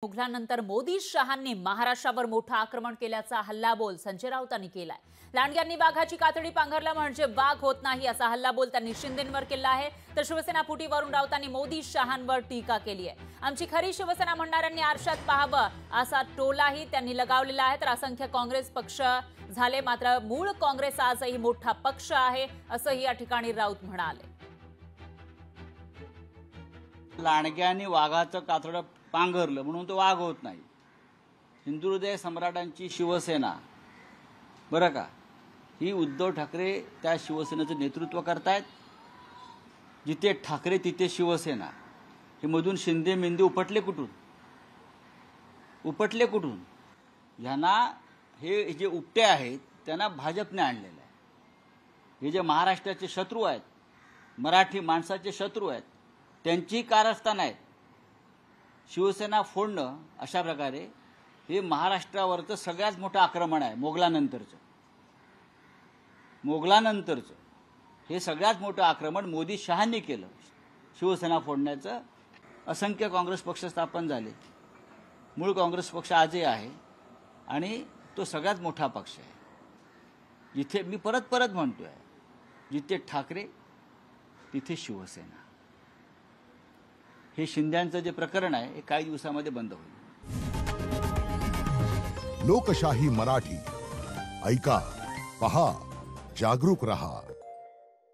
मुघलानंतर मोदी शहांनी महाराष्ट्रावर मोठं आक्रमण केल्याचा हल्लाबोल संजय राऊतांनी केलाय। लांडग्यांनी वाघाची कातडी पांघरला म्हणजे वाघ होत नाही असा हल्लाबोल त्यांनी शिंदेंवर केला आहे। तर शिवसेना फुटीवरून राऊतांनी मोदी शहांवर टीका केली आहे। आमची खरी शिवसेना म्हणणाऱ्यांनी आरशात पाहावं असा टोलाही त्यांनी लगावलेला आहे। तर असंख्य काँग्रेस पक्ष झाले, मात्र मूळ काँग्रेस आजही मोठा पक्ष आहे असंही या ठिकाणी राऊत म्हणाले। लांडग्यांनी वाघाचं कातडं पांघरलं म्हणून तो वाघ होत नाही। हिंदुहृदय सम्राटांची शिवसेना बरं का, ही उद्धव ठाकरे त्या शिवसेनेचं नेतृत्व करतायत। जिथे ठाकरे तिथे शिवसेना, हे मधून शिंदे मेंदे उपटले कुठून? यांना हे जे उपटे आहेत त्यांना भाजपने आणलेलं आहे। हे जे महाराष्ट्राचे शत्रू आहेत, मराठी माणसाचे शत्रू आहेत, त्यांची कारस्थान आहेत। शिवसेना फोडणं अशा प्रकारे हे महाराष्ट्रावरचं सगळ्यात मोठं आक्रमण आहे। मोगलानंतरचं हे सगळ्यात मोठं आक्रमण मोदी शहांनी केलं। शिवसेना फोडण्याचं असंख्य काँग्रेस पक्ष स्थापन झाले। मूळ काँग्रेस पक्ष आजही आहे आणि तो सगळ्यात मोठा पक्ष आहे। जिथे मी परत म्हणतोय, जिथे ठाकरे तिथे शिवसेना। हे शिंद्यांचं जे प्रकरण आहे हे काही दिवसांमध्ये बंद होईल। लोकशाही मराठी ऐका, पहा, जागरूक रहा।